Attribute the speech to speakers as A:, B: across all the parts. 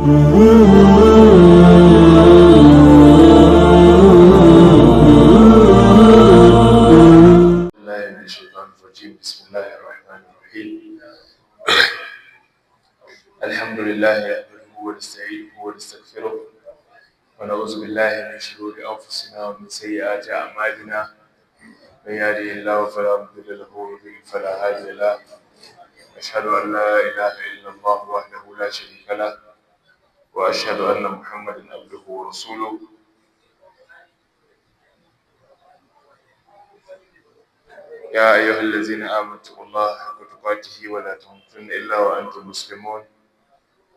A: من الشيطان الرجيم. بسم الله الرحمن الرحيم. الحمد لله نحمده ونستعينه ونستغفره ونعوذ بالله من شرور انفسنا ومن سيئات اعمالنا. من يهده الله فلا مضل له ومن يضلل فلا هادي له. اشهد ان لا اله الا الله وحده لا شريك له واشهد ان محمدا عبده ورسوله. يا أيها الذين آمنوا اتقوا الله حق تقاته ولا تموتن إلا وأنتم مسلمون.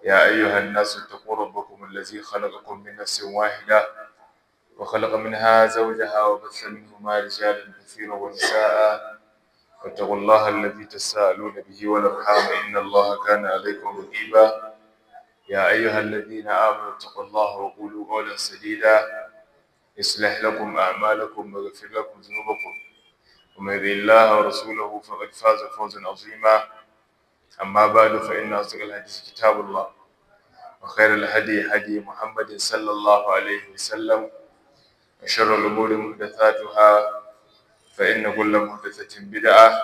A: يا أيها الناس اتقوا ربكم الذي خلقكم من نفس واحدة وخلق منها زوجها وبث منهما رجالا كثيرا ونساء. واتقوا الله الذي تساءلون به والأرحام إن الله كان عليكم رقيبا. يا أيها الذين آمنوا اتقوا الله وقولوا قولا سديدا يصلح لكم أعمالكم ويغفر لكم ذنوبكم ومن يطع الله ورسوله فقد فاز فوزا عظيما. أما بعد فإن أصدق الحديث كتاب الله وخير الهدي هدي محمد صلى الله عليه وسلم وشر الأمور محدثاتها فإن كل محدثة بدعة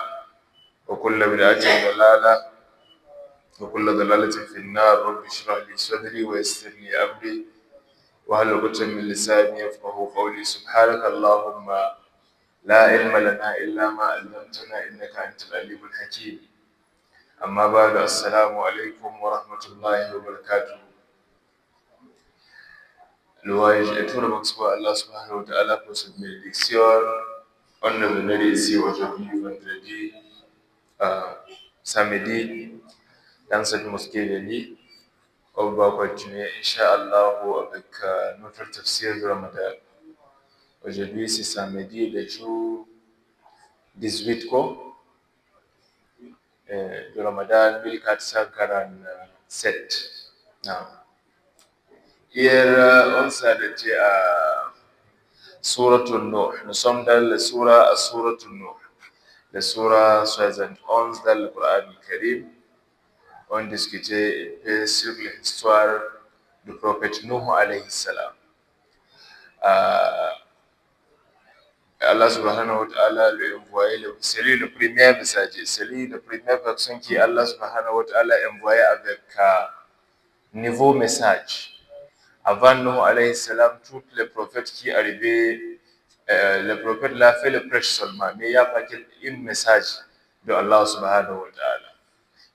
A: وكل بدعة ضلالة وكل ضلالة في النار. رب اشرح لي صدري ويسر لي أمري واحلل عقدة من لساني يفقهوا قولي. سبحانك اللهم لا علم لنا إلا ما علمتنا إنك أنت العليم الحكيم. أما بعد السلام عليكم ورحمة الله وبركاته. Louange et tout le monde soit Allah subhanahu wa ta'ala pour cette bénédiction. On est venu ici aujourd'hui, vendredi, samedi, dans cette mosquée de Li. On va continuer, Inch'Allah, avec notre tafsir de Ramadan. Aujourd'hui, c'est samedi, le jour 18 de Ramadan 1447. Hier, on s'est arrêté à Suratul Nuh. Nous sommes dans la Suratul Nuh, la Surah 71 dans le Coran Karim. On discutait un peu sur l'histoire du prophète Nuh alayhi salam. Allah subhanahu wa ta'ala lui envoyait, c'est lui le premier messager, c'est lui la première personne qui Allah subhanahu wa ta'ala envoyait avec nouveau message. Avant Nuh alayhi salam, tous les prophètes qui arrivaient, le prophète l'a fait le prêche seulement, mais il n'y a pas qu'un message de Allah subhanahu wa ta'ala.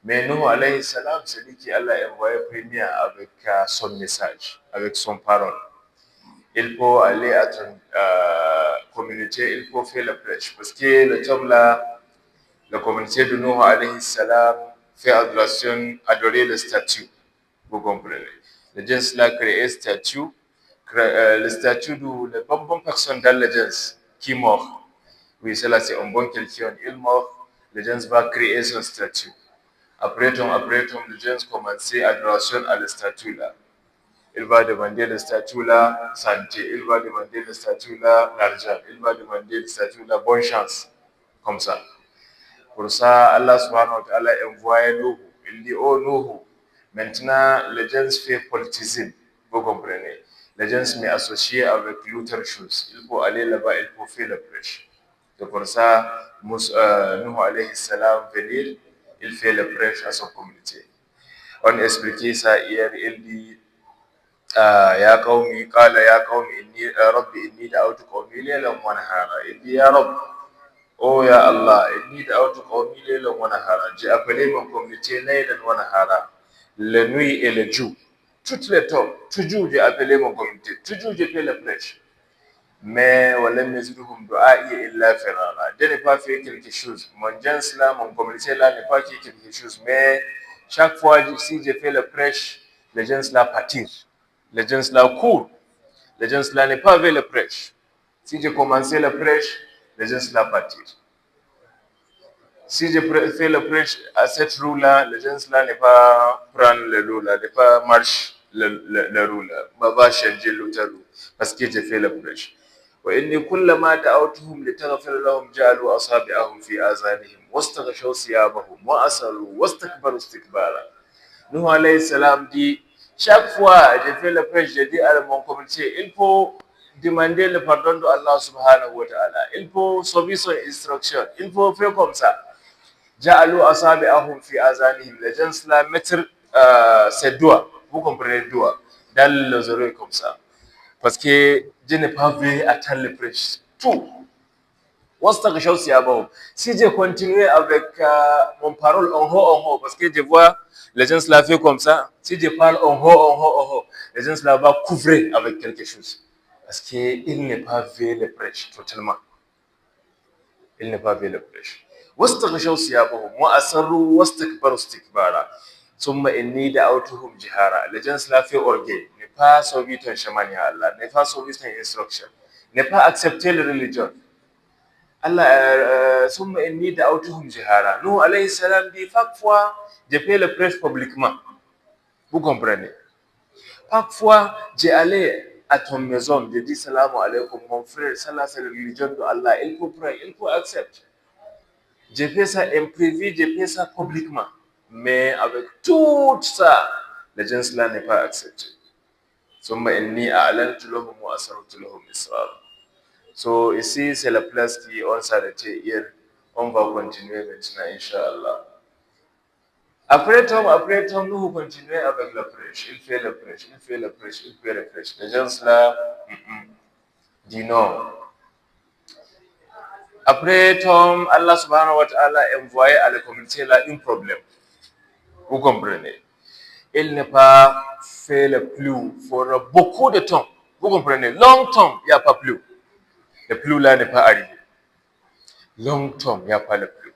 A: Mais Nuh alayhi salam, c'est lui qui Allah envoyé premier avec son message, avec son parole. Il faut aller à ton communauté, il faut faire le prêche. Parce que le job là, la communauté de Nuh alayhi salam fait adoration, adorer le statut. Vous comprenez? Les gens là créent un statut, le statut de la bonne personne dans les gens qui mort. Oui, cela c'est un bon quelqu'un, il mort, les gens vont créer son statut. Après, les gens commencent adoration à le statut là. Il va demander le statut là santé, il va demander le statut là l'argent, il va demander le statut là bonne chance. Comme ça. Pour ça, Allah subhanahu wa ta'ala envoie Nuh. Il dit, oh Nuh, maintenant les gens font politisme. Vous comprenez? Les gens sont associés avec l'autre chose. Il faut aller là-bas, il faut faire le prêche. C'est pour ça, Nuh alayhi salam venir, il fait le prêche à son communauté. On expliquait ça hier, il dit, يا قومي قال يا قوم إني ربي إني دعوت قومي ليلا ونهارا. Il dit يا رب, oh ya Allah, إني دعوت قومي ليلا ونهارا. J'ai appelé mon communauté ليلا ونهارا, la nuit et le jour. Toutes les temps, toujours j'ai appelé mon communauté, toujours j'ai fait le prêche. Mais ولم يزدهم دعائي إلا فرارا. Je n'ai pas fait quelque chose. Mon gens là, mon communauté là n'est pas fait quelque chose. Mais chaque fois si j'ai fait le prêche, les gens là partirent. Les gens là courent. Les gens là n'est pas avec le prêche. Si j'ai commencé le prêche, les gens là partirent. Si je fais le prêche à cette roue-là, les gens là n'est pas prendre le roue là, n'est pas marcher le roue là, va changer l'autre roue parce que j'ai fait le prêche. وإني كلما دعوتهم لتغفر لهم جعلوا أصابعهم في آذانهم واستغشوا ثيابهم وأصروا واستكبروا استكبارا. Nuh alayhi salam dit, Chaque fois que je fais le prêche, je dis à mon communauté, il faut demander le pardon de Allah subhanahu wa ta'ala. Il faut suivre son instruction. Il faut faire comme ça. Ja'alu asabi'ahum fi azanihim. Les gens là mettent ses doigts. Vous comprenez le doigt dans les oreilles comme ça. Parce que je n'ai pas vu attendre le prêche. Tout. Si je continue avec mon parole en haut, parce que je vois les gens la fait comme ça, si je parle en haut, les gens là vont couvrir avec quelque chose. Parce qu'il n'est pas vu le prêche totalement. Il n'est pas vu le prêche. واستغشوا ثيابهم وأسروا واستكبروا استكبارا ثم إني دعوتهم جهارا. Les gens là fait orgueil, ne pas suivre ton chemin ya Allah, ne pas suivre ton instruction, ne pas accepter la religion. Allah, summa inni da'awtuhum jihara. Nous, alayhi salam, dit parfois, j'ai fait le prêche publiquement. Vous comprenez? Parfois, j'ai allé à ton maison, j'ai dit salam alaykum, mon frère, ça c'est la religion de Allah. Il faut prendre, il faut accepter. J'ai fait ça imprévu, j'ai fait ça publiquement. Mais avec tout ça, les gens là n'est pas accepté. Summa inni a'lantu lahum wa asrartu lahum israr. So ici, c'est la place qui on s'arrêtait hier. On va continuer maintenant, Inch'Allah. Après Tom, nous continuons avec la prêche. Il fait le prêche, il fait le prêche, il fait le prêche. Les gens là disent non. Après Tom, Allah subhanahu wa ta'ala envoyé à la communauté là un problème. Vous comprenez? Il n'est pas fait le pluie pour beaucoup de temps. Vous comprenez? Longtemps, il n'y a pas plu. Le pluie là n'est pas arrivé. Longtemps, il n'y a pas le pluie.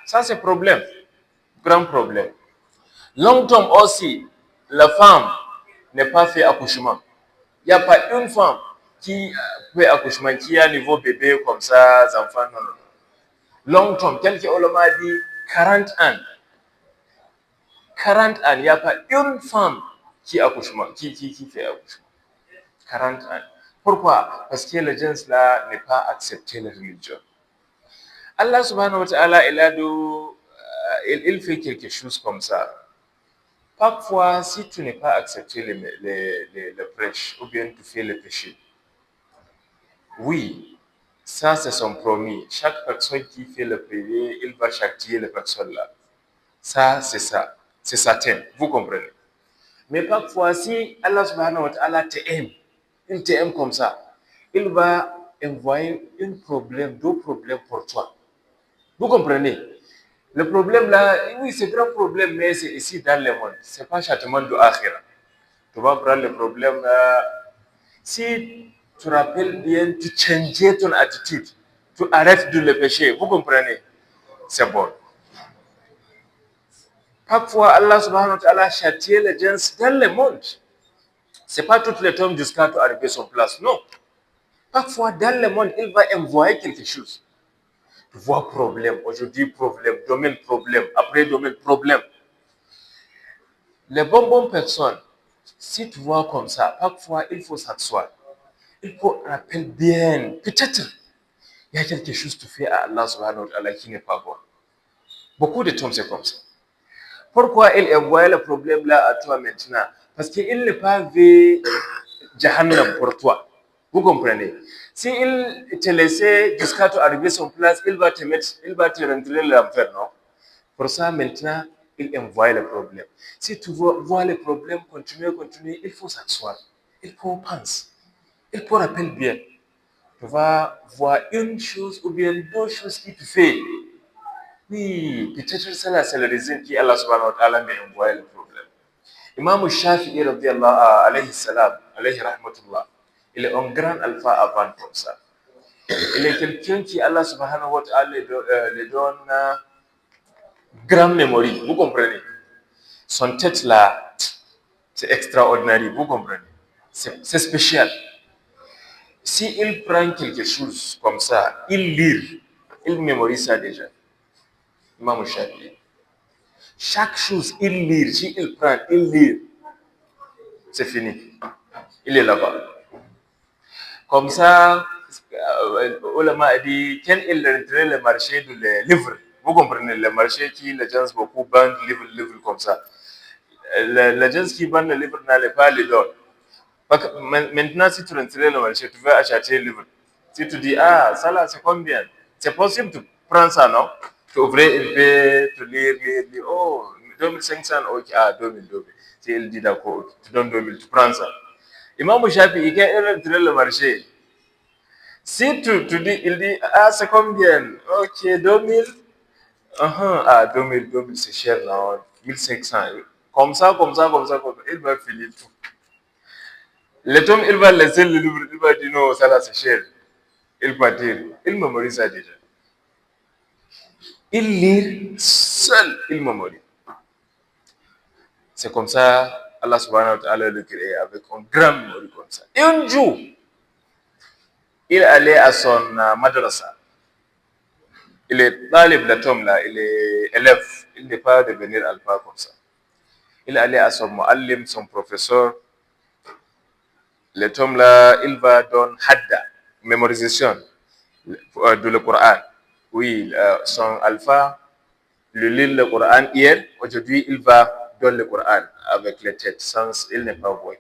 A: Ça c'est problème, grand problème. Longtemps aussi, la femme n'est pas fait accouchement. Il n'y a pas une femme qui fait accouchement, qui a un niveau bébé comme ça, enfants, non, non. Longtemps, quelques ulama dit 40 ans. 40 ans, il n'y a pas une femme qui accouchement, qui fait accouchement. 40 ans. Pourquoi? Parce que les gens là n'est pas accepté la religion. Allah subhanahu wa ta'ala, il fait quelque chose comme ça. Parfois, si tu n'es pas accepté le prêche ou bien tu fais le péché, oui, ça c'est son promis. Chaque personne qui fait le péché, il va châtier la personne là. Ça, c'est certain. Vous comprenez? Mais parfois, si Allah subhanahu wa ta'ala t'aime, il t'aime comme ça, il va envoyer deux problèmes pour toi. Vous comprenez? Le problème là, oui, c'est un grand problème, mais c'est ici dans le monde. Ce n'est pas châtiment de akhira. Tu vas prendre le problème là. Si tu rappelles bien, tu changes ton attitude, tu arrêtes de le pécher. Vous comprenez? C'est bon. Parfois, Allah subhanahu wa ta'ala châtie les gens dans le monde. Ce n'est pas tout le temps jusqu'à arriver à son place. Non. Parfois, dans le monde, il va envoyer quelque chose. Tu vois problème, aujourd'hui problème, domaine problème, après domaine problème. Les bonnes personnes, si tu vois comme ça, parfois il faut s'asseoir. Il faut rappeler bien. Peut-être il y a quelque chose que tu fais à Allah subhanahu wa ta'ala qui n'est pas bon. Beaucoup de temps c'est comme ça. Pourquoi il envoie le problème là à toi maintenant? Parce qu'il n'est pas vu Jahannam pour toi. Vous comprenez? Si il te laissait jusqu'à arriver à son place, il va te rentrer l'enfer, non? Pour ça, maintenant, il envoie le problème. Si tu vois le problème, continuer, il faut s'asseoir. Il faut penser. Il faut rappeler bien. Tu vas voir une chose ou bien deux choses qui te fait. Oui, peut-être cela, c'est la raison qui Allah subhanahu wa ta'ala m'a envoyé le problème. Imam Shafi'i alayhi salam, alayhi rahmatullah, il est un grand alpha avant comme ça. Il est quelqu'un qui Allah subhanahu wa ta'ala le donne grande mémoire, vous comprenez? Son tête là, c'est extraordinaire, vous comprenez? C'est spécial. Si il prend quelque chose comme ça, il lit, il mémorise ça déjà. Imam Shafi'i. Chaque chose, il lit, si il prend, il lit, c'est fini. Il est là-bas. Comme ça, Ulama a dit, quand il rentrait le marché du livre, Vous comprenez, les marchés qui, les gens beaucoup vendent livres comme ça. Les gens qui vendent les livres n'allaient pas les donner. Maintenant, si tu rentres le marché, tu vas acheter le livre. Si tu dis, ah, ça là, c'est combien? C'est possible de prendre ça, non? Tu ouvres une paix, tu lire, oh, 2500, ok, ah, 2000. Si il dit d'accord, okay, tu donnes 2000, tu prends ça. Imam Shafi, il rentrer le marché. Si tu dis, il dit, ah, c'est combien? Ok, 2000. Ah, 2000, c'est cher, non? 1500. Comme ça. Il va finir tout. L'homme, il va laisser le livre, il va dire non, ça là c'est cher. Il va dire, il mémorise ça déjà. Il lit seul, il mémorise. C'est comme ça, Allah subhanahu wa ta'ala le crée avec un grand mémoire comme ça. Et un jour, il allait à son madrasa. Il est talib, l'homme là, il est élève. Il n'est pas devenir alpha comme ça. Il allait à son muallim, son professeur. L'homme là, il va donner hadda, mémorisation de le Coran. Oui, son alpha, le lit le Coran hier, aujourd'hui il va dans le Coran avec les têtes, sans il n'est pas voix.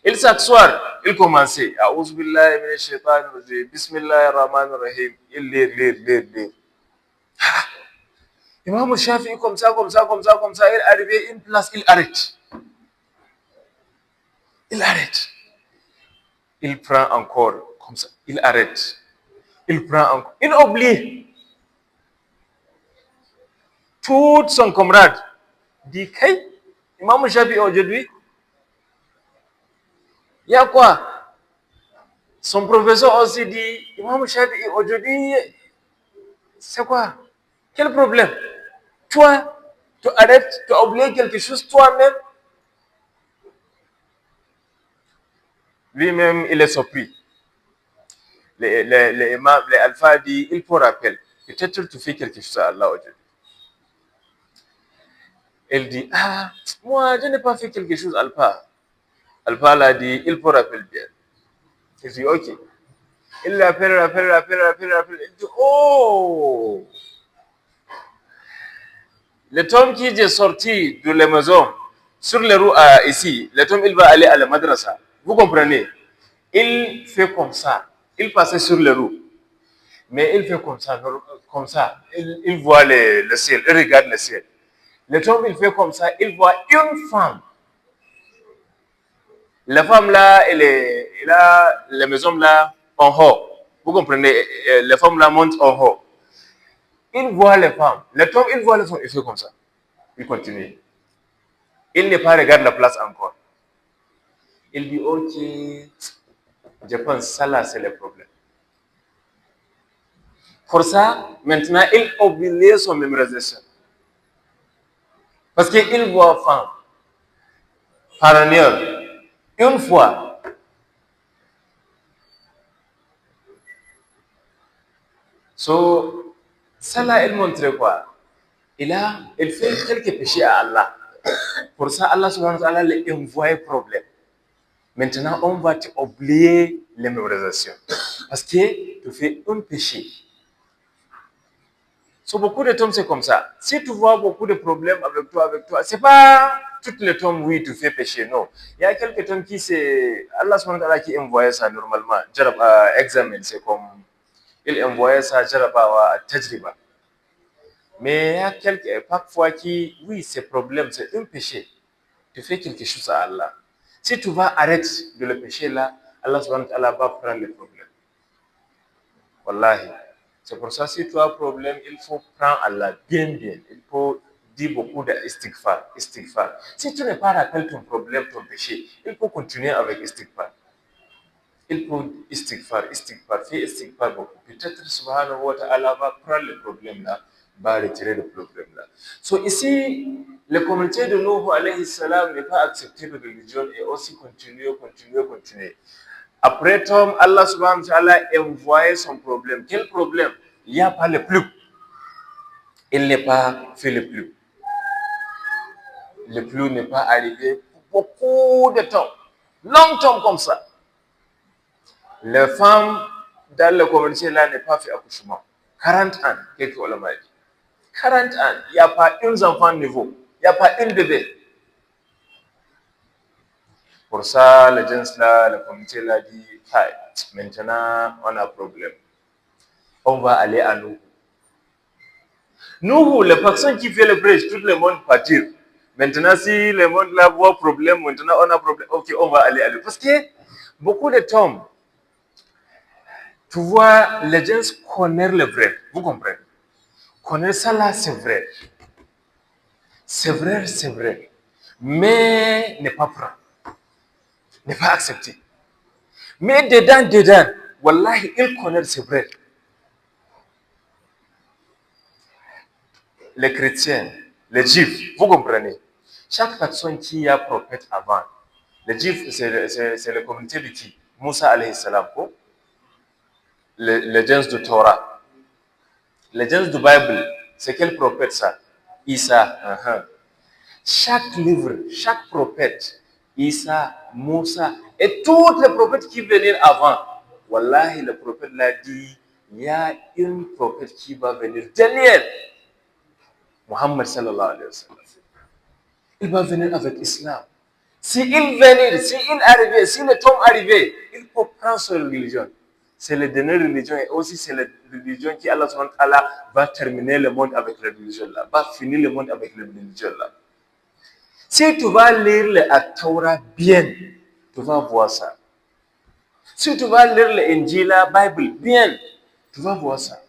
A: Il s'assoit, il commençait, A'ouz billahi minash shaitanir rajim, Bismillahir rahmanir rahim, il lit. Imam Shafi comme ça, il est arrivé à une place, il arrête. Il prend encore comme ça, il arrête. Il prend encore, il oublie. Tout son camarade dit, hey, Imam Shafi aujourd'hui, il y a quoi? Son professeur aussi dit, Imam Shafi aujourd'hui, c'est quoi? Quel problème? Toi, tu arrêtes, tu as oublié quelque chose toi-même? Lui-même, il est surpris. Les imams, les alphas dit, il faut rappeler. Peut-être que tu fais quelque chose à Allah aujourd'hui. Elle dit, ah, moi, je n'ai pas fait quelque chose, alpha. Alpha l'a dit, il faut rappeler bien. Il dit, ok. Il l'appelle. Il dit, oh! Le tome qui est sorti de la maison, sur les roues ici, le tome, il va aller à la madrasa. Vous comprenez? Il fait comme ça. Il passait sur les roues. Mais il fait comme ça. Il voit le ciel, il regarde le ciel. Le tome, il fait comme ça, il voit une femme. La femme là, elle a la maison là en haut. Vous comprenez? La femme là monte en haut. Il voit les femmes. Le tome, il voit les femmes, il fait comme ça. Il continue. Il n'est pas regarde la place encore. Il dit, ok, je pense ça là, c'est le problème. Pour ça, maintenant, il oublie son mémorisation. Parce qu'il voit femme. Par ailleurs, une fois, ça là, il montre quoi? Il fait quelques péchés à Allah. Pour ça, Allah subhanahu wa ta'ala lui envoie un problème. Maintenant, on va oublier les mémorisations. Parce que tu fais un péché. Beaucoup de tombes, c'est comme ça. Si tu vois beaucoup de problèmes avec toi, c'est pas toutes les tombes, oui, tu fais péché, non. Il y a quelques tombes qui c'est Allah subhanahu wa ta'ala qui envoie ça normalement. Examen, c'est comme il envoie ça, à tajriba. Mais il y a quelques parfois qui, oui, c'est problème, c'est un péché. Tu fais quelque chose à Allah. Si tu vas arrêter de le péché là, Allah subhanahu wa ta'ala va prendre le problème. Wallahi. C'est pour ça, si tu as un problème, il faut prendre Allah bien. Il faut dire beaucoup d'istighfar. Si tu n'es pas rappelé ton problème, ton péché, il faut continuer avec istighfar. Il faut istighfar. Fais istighfar beaucoup. Peut-être subhanahu wa ta'ala va prendre le problème là, va retirer le problème là. Ici, la communauté de Nuh alayhi salam n'est pas accepté de religion et aussi continuer. Après Tom, Allah subhanahu wa ta'ala a envoyé son problème. Quel problème? Il n'y a pas le pluie. Il n'est pas fait le pluie. Le pluie n'est pas arrivé pour beaucoup de temps. Longtemps comme ça. Les femmes dans la communauté là n'ont pas fait accouchement. 40 ans, quelques ulama dit. 40 ans, il n'y a pas un enfant nouveau, il n'y a pas un bébé. Pour ça, les gens là, le comité l'a dit, maintenant, on a un problème. On va aller à nous. Nous, les personnes qui font le prêche, tout le monde partir. Maintenant, si le monde là voit problème, maintenant on a problème, ok, on va aller à nous. Parce que beaucoup de temps, tu vois, les gens connaissent le vrai. Vous comprenez? Connaître ça là, c'est vrai. C'est vrai, c'est vrai. Mais n'est pas prêt. N'est pas accepté. Mais dedans, wallahi, ils connaissent, c'est vrai. Les chrétiens, les juifs, vous comprenez? Chaque personne qui a prophète avant, les juifs, c'est la communauté de qui? Moussa alayhi salam, les gens du Torah. Les gens du Bible, c'est quel prophète ça? Isa. Chaque livre, chaque prophète, Isa, Moussa, et tous les prophètes qui venaient avant, wallahi, le prophète l'a dit, il y a un prophète qui va venir derrière Muhammad sallallahu alayhi wa sallam. Il va venir avec l'islam. Si il venait, si il arrivait, si le temps arrivait, il faut prendre sa religion. C'est la dernière religion et aussi c'est la religion qui Allah subhanahu wa ta'ala va terminer le monde avec la religion là, va finir le monde avec la religion là. Si tu vas lire le Torah bien, tu vas voir ça. Si tu vas lire l'Injil, la Bible bien, tu vas voir ça.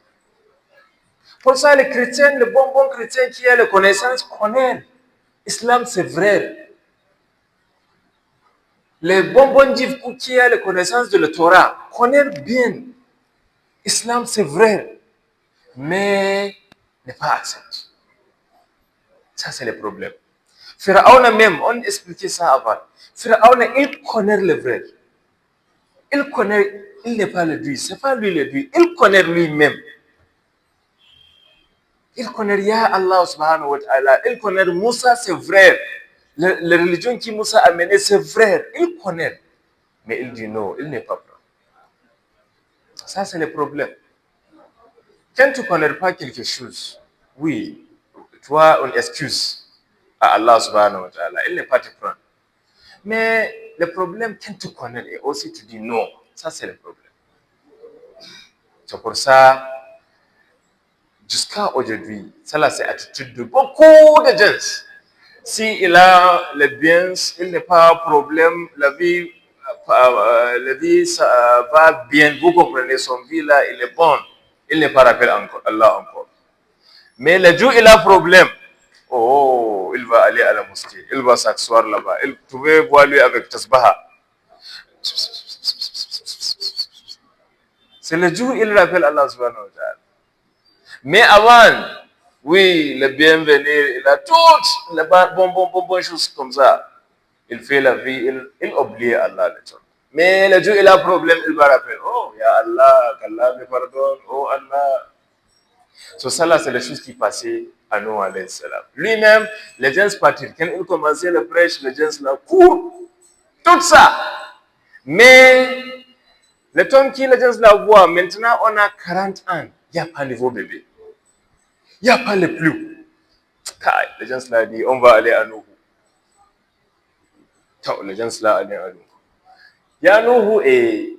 A: Pour ça, les chrétiens, les bons chrétiens qui ont la connaissance connaissent. L'islam, c'est vrai. Les bons juifs qui ont la connaissance de la Torah connaissent bien. L'islam, c'est vrai. Mais n'est pas accepté. Ça, c'est le problème. Pharaon même, on expliquait ça avant. Pharaon, il connaît le vrai. Il connaît, il n'est pas le Dieu, c'est pas lui le Dieu, il connaît lui-même. Il connaît Ya Allah subhanahu wa ta'ala, il connaît Moussa, c'est vrai. La religion qui Moussa a menée, c'est vrai. Il connaît. Mais il dit non, il n'est pas prêt. Ça, c'est le problème. Quand tu ne connais pas quelque chose, oui, tu as une excuse à Allah subhanahu wa ta'ala, il n'est pas te prendre. Mais le problème, quand tu connais et aussi tu dis non, ça c'est le problème. C'est pour ça, jusqu'à aujourd'hui, ça là c'est l'attitude de beaucoup de gens. Si il a les biens, il n'est pas un problème, la vie ça va bien, vous comprenez, son vie là, il est bon. Il n'est pas rappelé encore, Allah encore. Mais le jour il a un problème, oh, il va aller à la mosquée, il va s'asseoir là-bas. Il pouvait voir lui avec tasbaha. C'est le jour où il rappelle Allah subhanahu wa ta'ala. Mais avant, oui, le bienvenu, il a toutes les bonnes choses comme ça. Il fait la vie, il oublie Allah. Mais le jour où il a un problème, il va rappeler, oh, ya Allah, qu'Allah me pardonne, oh Allah. So ça là, c'est les choses qui passaient à nous, alayhi salam. Lui-même, les gens partirent. Quand il commençait le prêche, les gens là courent. Tout ça. Mais le temps qui les gens la voient, maintenant on a 40 ans, il n'y a pas de nouveau bébé. Il n'y a pas le plus. Les gens là disent, on va aller à nous. Les gens là allaient à nous. Il y a nous et,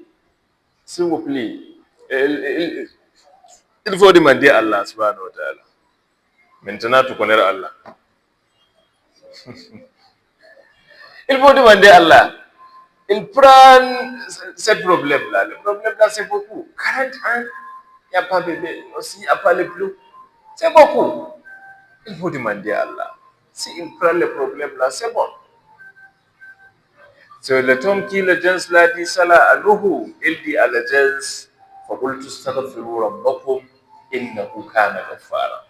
A: s'il vous plaît, il faut demander à Allah subhanahu wa ta'ala. Maintenant, tu connais Allah. Il faut demander à Allah. Il prend ce problème-là. Le problème-là, c'est beaucoup. 40 ans, il n'y a pas de bébé. Aussi, il n'y a pas le plus. C'est beaucoup. Il faut demander à Allah. S'il prend le problème-là, c'est bon. C'est le temps qui le gens l'a dit ça là à Nuhu. Il dit à la gens, فَقُلْتُ اسْتَغْفِرُوا رَبَّكُمْ إِنَّهُ كَانَ غَفَّارًا.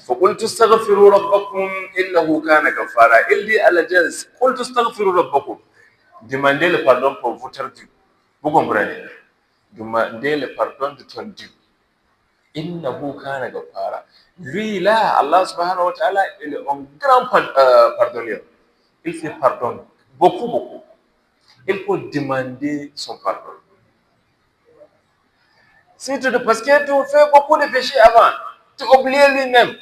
A: فقلت استغفروا ربكم إنه كان غفارا. Il dit à la gens, قلت استغفروا ربكم. Demandez le pardon pour votre Dieu. Vous comprenez? Demandez le pardon de ton Dieu. Innahu kana ghaffara. Lui là, Allah subhanahu wa ta'ala, il est un grand pardonneur. Il fait pardon beaucoup. Il faut demander son pardon. Parce que tu fais beaucoup de péchés avant. Tu oublies lui-même.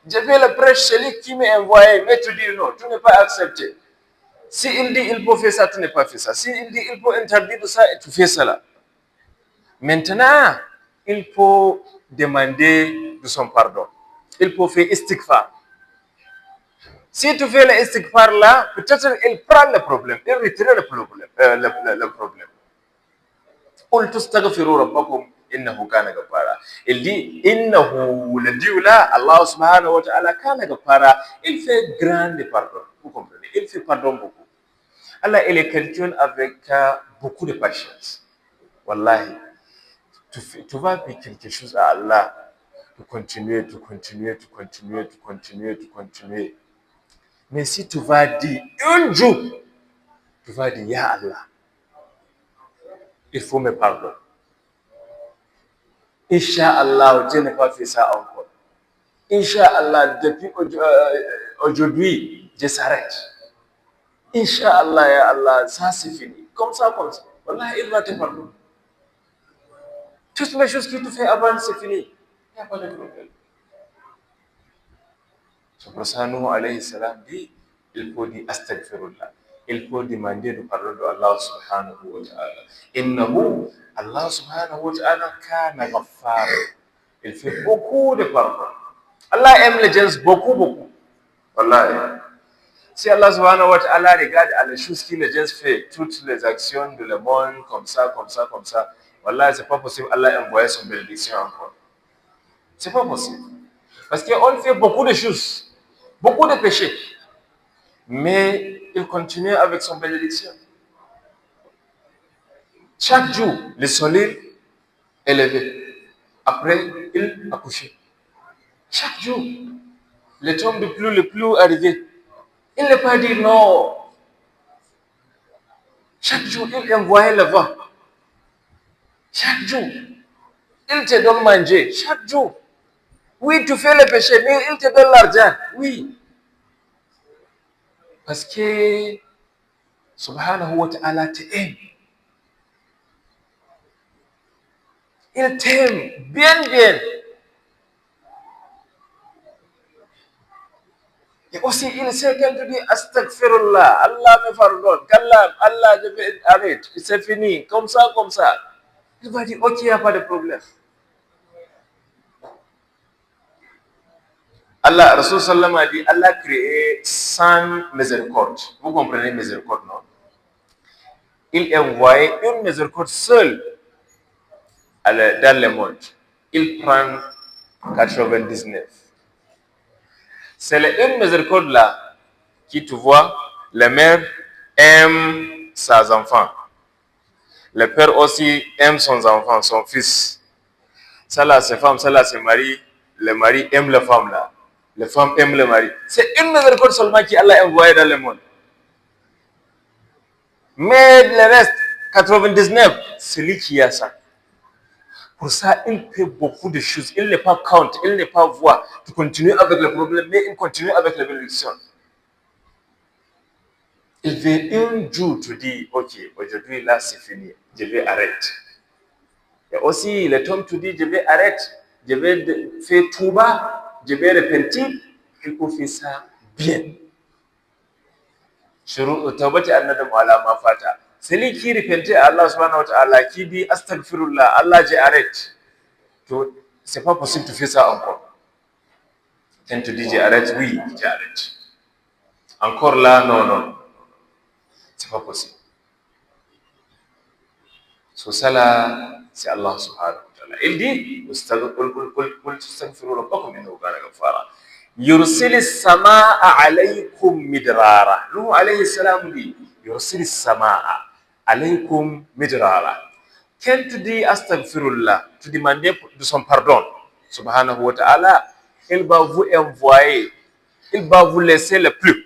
A: Je vais le prêcher, celui qui m'a envoyé, mais tu dis non, tu n'es pas accepté. Si il dit il faut faire ça, tu n'es pas fait ça. Si il dit il faut interdire ça, tu fais cela. Maintenant, il faut demander de son pardon. Il faut faire istighfar. Si tu fais l'istighfar là, peut-être il prend le problème, il retire le problème. Le problème. قل تستغفروا ربكم إنه كان غفارا. Il dit إنه le Dieu là, Allah subhanahu wa ta'ala كان غفارا. Il fait grand pardon. Vous comprenez? Il fait pardon beaucoup. Allah, il est quelqu'un avec beaucoup de patience. Wallahi, tu vas faire quelque chose à Allah, tu continuer, tu continuer, tu continuer, tu continuer, tu continuer. Mais si tu vas dire un jour, tu vas dire, Ya Allah, il faut me pardonner. Inch'Allah, Dieu n'a pas fait ça encore. Inch'Allah, depuis aujourd'hui, je s'arrête. Inch'Allah, Ya Allah, ça c'est fini. Comme ça, comme ça. Wallah, il va te pardonner. Toutes les choses qu'il te fait avant, c'est fini. Il n'y a pas de problème. C'est pour ça, Nuh alayhi salam dit, il faut dire astaghfirullah. Il faut demander le pardon de Allah subhanahu wa ta'ala. Innahu, Allah subhanahu wa ta'ala, kana ghaffar. Il fait beaucoup de pardon. Allah aime les gens beaucoup, beaucoup. Wallahi. Si Allah subhanahu wa ta'ala regarde à les choses que les gens font, toutes les actions de le monde, comme ça, comme ça, comme ça, wallahi, c'est pas possible, Allah envoie son bénédiction encore. C'est pas possible. Parce qu'on fait beaucoup de choses, beaucoup de péchés. Mais il continue avec son bénédiction. Chaque jour, le soleil est levé. Après, il a couché. Chaque jour, le temps de pluie le plus arrivé. Il n'est pas dit non. Chaque jour, il envoie le vent. Chaque jour, il te donne manger. Chaque jour. Oui, tu fais le péché, mais il te donne l'argent. Oui. Parce que, subhanahu wa ta'ala t'aime. Il t'aime bien, bien. Et aussi, il sait quand tu dis astaghfirullah, Allah me pardonne, qu'Allah, Allah, je vais arrêter, c'est fini, comme ça, comme ça. Il va dire, ok, il n'y a pas de problème. Allah, Rasul sallam a dit, Allah a créé 100 miséricordes. Vous comprenez miséricorde, non? Il envoyait une miséricorde seule dans le monde. Il prend 99. C'est une miséricorde là qui, tu vois, la mère aime ses enfants. Le père aussi aime son enfant, son fils. Ça là, c'est femme, ça là, c'est mari. Le mari aime la femme là. La femme aime le mari. C'est une miséricorde seulement qu'Allah a envoyée dans le monde. Mais le reste, 99, c'est lui qui a ça. Pour ça, il fait beaucoup de choses. Il n'est pas compte, il n'est pas voir. Tu continues avec le problème, mais il continue avec la bénédiction. Il veut un jour te dire, ok, aujourd'hui là c'est fini, je vais arrêter. Et aussi, le temps te dit, je vais arrêter, je vais faire tout bas, je vais repentir, il faut faire ça bien. Celui qui repentit à Allah subhanahu wa ta'ala, qui dit astaghfirullah, Allah j'arrête. C'est pas possible de faire ça encore. Quand tu dis j'arrête, oui, j'arrête. Encore là, non, non. C'est pas possible. So ça là, c'est Allah subhanahu wa ta'ala. Il dit, Yursili sama'a alaykum midrara. Nuh alayhi salam dit, Yursili sama'a alaykum midrara. Quand tu dis astaghfirullah, tu demandes de son pardon, subhanahu wa ta'ala, il va vous envoyer, il va vous laisser le pluie.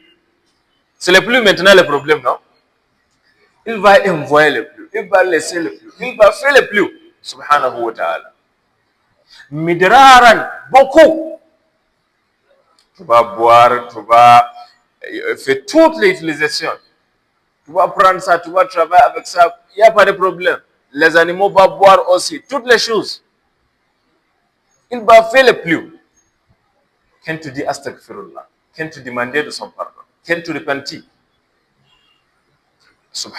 A: C'est le pluie maintenant le problème, non? Il va envoyer le pluie, il va laisser le pluie, il va faire le pluie, subhanahu wa ta'ala. Midraran, beaucoup. Tu vas boire, tu vas faire toutes les utilisations. Tu vas prendre ça, tu vas travailler avec ça, il n'y a pas de problème. Les animaux vont boire aussi, toutes les choses. Il va faire le pluie. quand tu dis astaghfirullah, quand tu demander de son pardon, quand tu repentis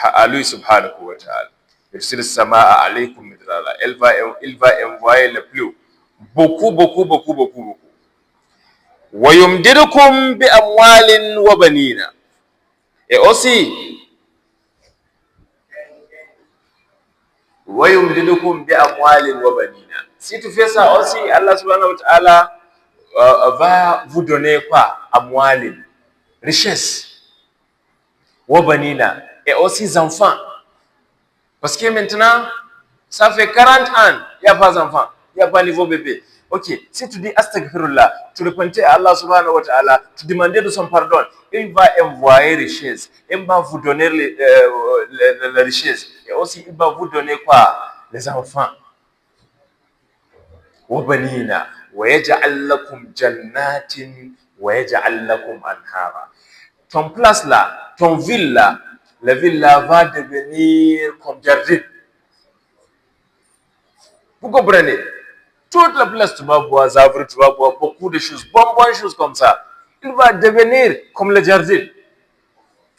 A: à lui subhanahu wa ta'ala. Yursil samaa alaykum midrara. Il va envoyer le pluie. Beaucoup, beaucoup, beaucoup, beaucoup, beaucoup. Wa yumdidukum bi amwalin wa banina. Et aussi, wa yumdidukum bi amwalin wa banina. Si tu fais ça aussi, Allah subhanahu wa ta'ala va vous donner quoi? Amwalin, richesse. Wa banina. Et aussi enfants. Parce que maintenant, ça fait 40 ans, il n'y a pas d'enfant, il n'y a pas niveau bébé. Ok, si tu dis astaghfirullah, tu repentais à Allah subhanahu wa ta'ala, tu demandais de son pardon, il va envoyer richesse, il va vous donner les richesses. Et aussi, il va vous donner quoi? Les enfants. وَبَنِينَ وَيَجْعَلْ لَكُمْ جَنَّاتٍ وَيَجْعَلْ لَكُمْ أَنْهَارًا. Ton place là, ton ville là, la ville là va devenir comme jardin. Vous comprenez? Toute la place, tu vas voir arbres, tu vas voir beaucoup de choses, bonnes choses comme ça. Il va devenir comme le jardin.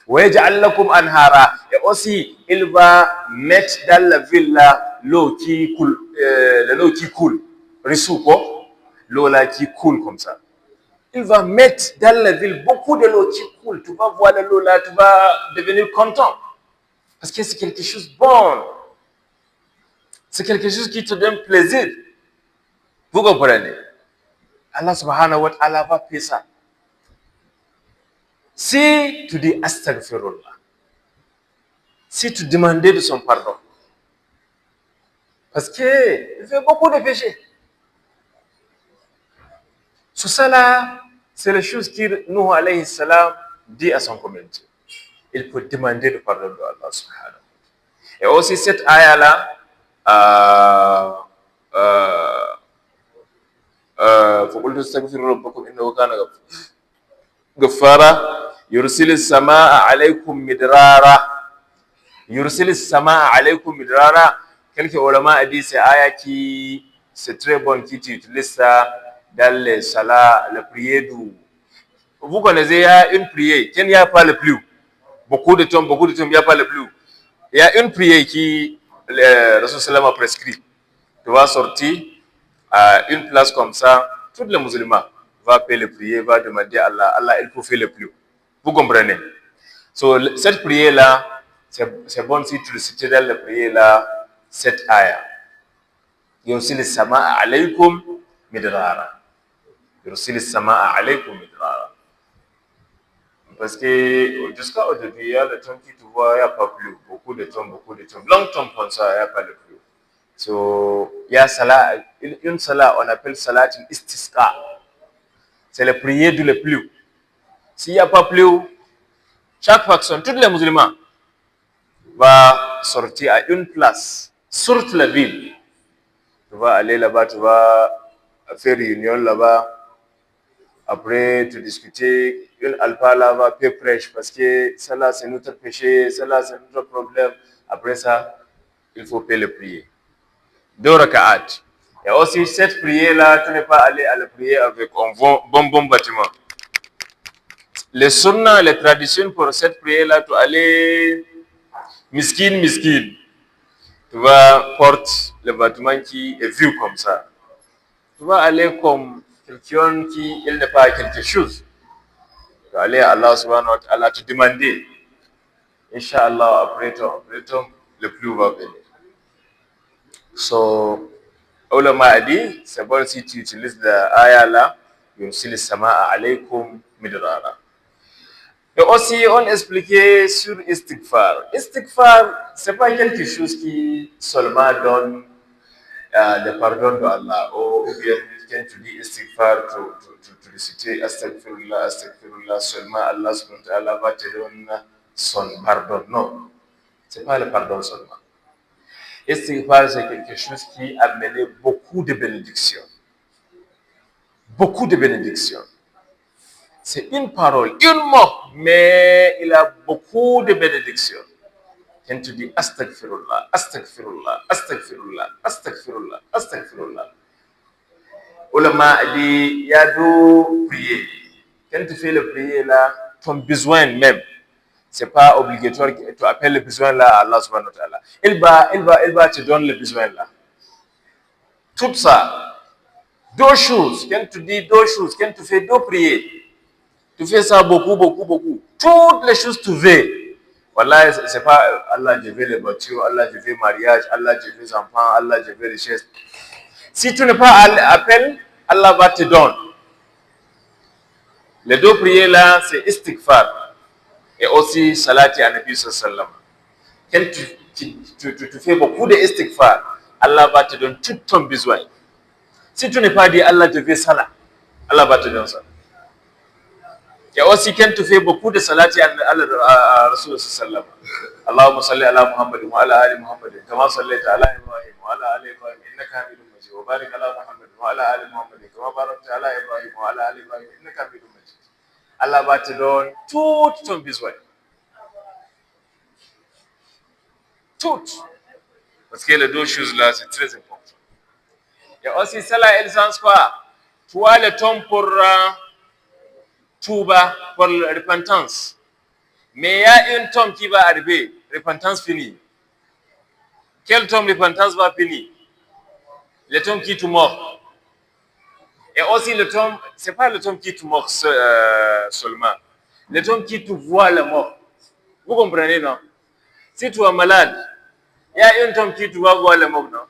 A: وَيَجْعَلْ لَكُمْ أَنْهَارًا. Et aussi, il va mettre dans la ville là l'eau qui coule, l'eau qui coule. Risuko, l'eau là qui coule comme ça. Il va mettre dans la ville beaucoup de l'eau qui coule. Tu vas voir l'eau là, tu vas devenir content. Parce que c'est quelque chose de bon. C'est quelque chose qui te donne plaisir. Vous comprenez? Allah subhanahu wa ta'ala va faire ça. Si tu dis astaghfirullah, si tu demandais de son pardon, parce qu'il fait beaucoup de péchés. Sur ça là, c'est la chose que Nuh alayhi salam dit à son communauté. Il peut demander le pardon de Allah subhanahu wa ta'ala. Et aussi cette ayah là, فقلت استغفروا ربكم انه كان غفارا يرسل السماء عليكم مدرارا يرسل السماء عليكم مدرارا. Quelques ulama disent c'est ayah qui c'est très bon qui utilise ça dans les salat, la prière d'où vous connaissez il y a une prière qu'il n'y a pas le plus beaucoup de temps il n'y a pas le plus. Il y a une prière qui le Rasul sallam a prescrit. Tu vas sortir à une place comme ça, tous les musulmans vont payer le prière, va demander à Allah, Allah il peut faire le plus. Vous comprenez? So, cette prière-là, c'est bon si tu le cites dans la prière-là, cette ayah. Yursil as-samaa alaykum midrara. Yursil as-samaa alaykum midrara. Parce que jusqu'à aujourd'hui, il y a le temps qui tu vois, il n'y a pas plus. Beaucoup de temps. Longtemps comme ça, il n'y a pas de plus. So, il y a salat, une salat, on appelle salat istisqa. C'est la prière du le plus. S'il n'y a pas plus, chaque personne, tous les musulmans, va sortir à une place, sur la ville. Tu vas aller là-bas, tu vas faire réunion là-bas. Après, tu discuter, une alpha là va peu prêche parce que cela c'est notre péché, cela c'est notre problème. Après ça, il faut payer le prier. 2 raka'at. Et aussi, cette prière-là, tu n'es pas allé à la prière avec un bon bâtiment. Les sunnas, les traditions pour cette prière-là, tu aller miskin. Tu vas porter le bâtiment qui est vu comme ça. Tu vas aller comme quelqu'un qui il n'est pas quelque chose. Tu vas aller à Allah subhanahu wa ta'ala te demander. Inch'Allah, après toi, le plus va venir. So, ulama a dit, c'est bon si tu utilises l'ayah là, yursil samaa alaykum midrara. Et aussi, on expliquait sur istighfar. Istighfar, c'est pas quelque chose qui seulement donne le pardon de Allah. Ou bien, quand tu dis istighfar, tu récites astaghfirullah, seulement Allah subhanahu wa ta'ala va te donner son pardon. Non, c'est pas le pardon seulement. Istighfar, c'est quelque chose qui a amené beaucoup de bénédictions. Beaucoup de bénédictions. C'est une parole, une mot, mais il a beaucoup de bénédictions. Quand tu dis astaghfirullah, astaghfirullah, astaghfirullah, astaghfirullah, astaghfirullah. ulama dit il y a deux prières. Quand tu fais le prière là, ton besoin même, c'est pas obligatoire que tu appelles le besoin là à Allah subhanahu wa ta'ala. Il va te donner le besoin là. Tout ça, deux choses, quand tu dis deux choses, quand tu fais deux prières, tu fais ça beaucoup. Toutes les choses tu veux. Voilà, c'est pas Allah, je veux les voitures, Allah, je veux mariage, Allah, je veux enfants, Allah, je veux richesse. Si tu n'es pas appel, Allah va te donner. Les deux prières là, c'est istighfar et aussi salati à Nabi sallam. Quand tu fais beaucoup de istighfar, Allah va te donner tout ton besoin. Si tu n'es pas dit Allah, je veux salat, Allah va te donner ça. Et aussi quand tu fais beaucoup de salati à Rasul sallam. Allahumma salli ala Muhammad wa ala ali Muhammad kama sallaita ala Ibrahim wa ala ali Ibrahim innaka Hamidum Majid wa barik ala Muhammad wa ala ali Muhammad kama barakta ala Ibrahim wa ala ali Ibrahim innaka Hamidum Majid. Allah va te donner tout ton besoin. Tout. Parce que les deux choses là, c'est très important. Et aussi, cela, elle sens quoi? Toi, le temps pour Touba, pour la repentance. Mais il y a un temps qui va arriver, repentance finie. Quel temps repentance va finir? Le temps qui te mord. Et aussi, le temps, c'est pas le temps qui te mord seulement. Le temps qui te voit la mort. Vous comprenez, non? Si tu es malade, il y a un temps qui te va voir la mort, non?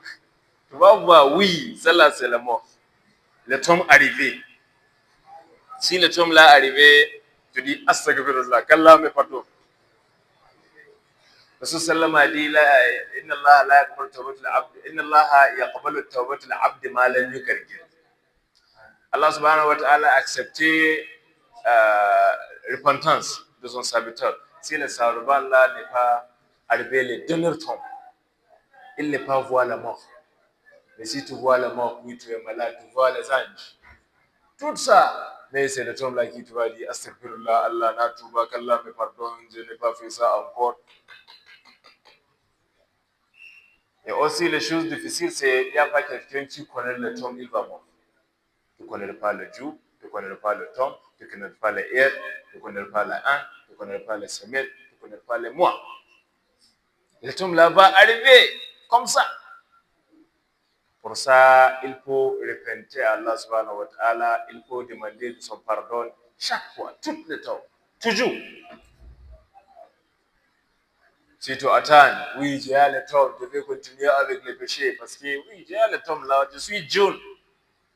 A: Tu vas voir, oui, celle-là, c'est la mort. Le temps arrivé. Si le temps là arrivé, tu dis, astaghfirullah, qu'Allah me pardonne. Rasul sallam a dit, inna Allah la yaqbalu tawbatul abd, inna Allah yaqbalu tawbatul abd ma lam yukarrir. Allah subhanahu wa ta'ala a accepté repentance de son serviteur. Si le serviteur là n'est pas arrivé le dernier temps, il n'est pas voir la mort. Mais si tu vois la mort, oui, tu es malade, tu vois les anges. Tout ça, mais c'est le temps là qui te va dire astaghfirullah, Allah na touba, qu'Allah me pardonne, je n'ai pas fait ça encore. Et aussi, les choses difficiles, c'est il n'y a pas quelqu'un qui connaît le temps, il va mourir. Tu ne connais pas le jour, tu ne connais pas le temps, tu ne connais pas les heures, tu ne connais pas les ans, tu ne connais pas les semaines, tu ne connais pas les mois. Le temps là va arriver comme ça. Pour ça, il faut repentir à Allah subhanahu wa ta'ala, il faut demander de son pardon chaque fois, tout le temps, toujours. Si tu attends, oui, j'ai le temps, je vais continuer avec les péchés, parce que oui, j'ai le temps là, je suis jeune.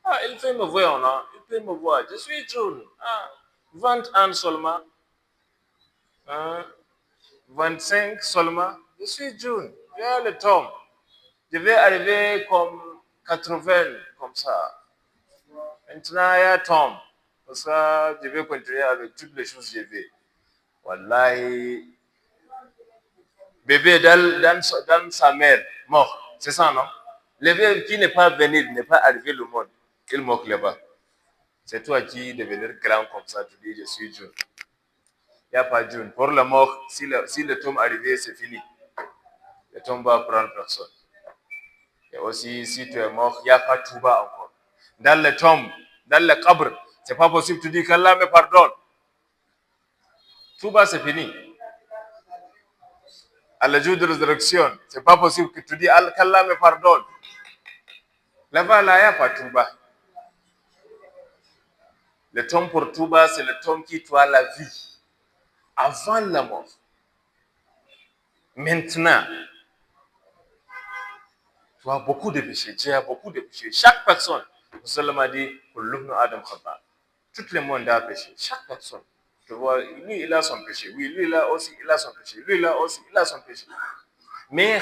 A: Ah, il peut me voir, non? Il peut me voir, je suis jeune. Ah, 20 ans seulement. 25 seulement. Je suis jeune, j'ai le temps. Je vais arriver comme 80, comme ça. Maintenant, il y a temps. Pour ça, je vais continuer avec toutes les choses que je veux. Wallahi, bébé dans sa mère, mort. C'est ça, non? Le bébé qui n'est pas venu, n'est pas arrivé au monde, il meurt là-bas. C'est toi qui devenir grand comme ça, tu dis, je suis jeune. Il n'y a pas de jeune. Pour la mort, si le tombe arrivé, c'est fini. Le tombe va prendre personne. Et aussi, si tu es mort, il n'y a pas de touba encore. Dans le tombe, dans le cabr, c'est pas possible, tu dis qu'Allah me pardonne. Touba, c'est fini. À la jour de résurrection, c'est pas possible que tu dis qu'Allah me pardonne. Là-bas, là, il n'y a pas de touba. Le tombe pour touba, c'est le tombe qui doit la vie avant la mort. Maintenant, tu as beaucoup de péchés. Tu as beaucoup de péchés. Chaque personne, Musulman a dit, tout le monde a péché. Chaque personne. Tu vois, lui, il a son péché. Oui, lui, là aussi, il a son péché. Lui, là aussi, il a son péché. Mais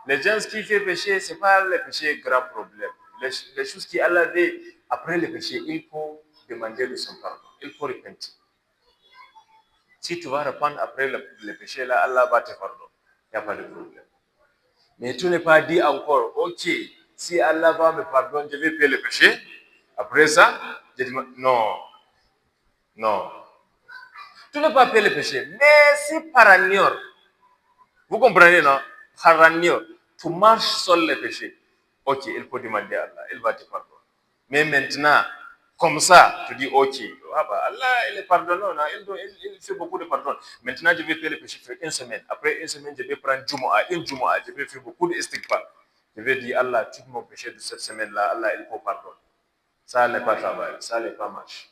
A: les gens qui font péché, ce n'est pas le péché grand problème. Les choses qui Allah dit, après le péché, il faut demander de son pardon. Il faut repentir. Si tu vas répandre après le péché, là, Allah va te pardonner. Il n'y a pas de problème. Mais tu n'es pas dit encore, ok, si Allah va me pardonner, je vais payer le péché. Après ça, je dis, non, non. Tu ne peux pas payer le péché. Mais si par agnor, vous comprenez, non? Par agnor, tu marches sur le péché. Ok, il faut demander à Allah, il va te pardonner. Mais maintenant, comme ça, tu dis ok, ah bah Allah, il est pardonnant, hein, il fait beaucoup de pardon. Maintenant, je vais faire le péché pour une semaine. Après une semaine, je vais prendre une Jumu'ah, je vais faire beaucoup de istighfar. Je vais dire Allah, tout mon péché de cette semaine-là, Allah, il faut pardonner. Ça n'est pas travail, ça n'est pas marche.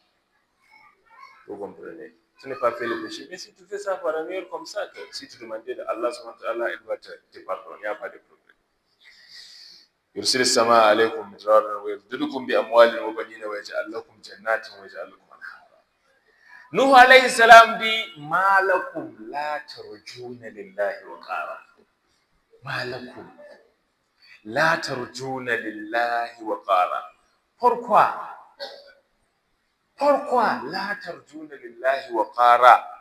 A: Vous comprenez? Tu n'as pas fait le péché. Mais si tu fais ça par amour comme ça, si tu demandes à Allah, il va te pardonner. Il n'y a pas de problème. يرسل السماء عليكم مدرارا ويمددكم بأموال وبنين ويجعل لكم جنات ويجعل لكم أنهارا. نوح عليه السلام دي ما لكم لا ترجون لله وقارا. ما لكم لا ترجون لله وقارا. Pourquoi? Pourquoi لا ترجون لله وقارا?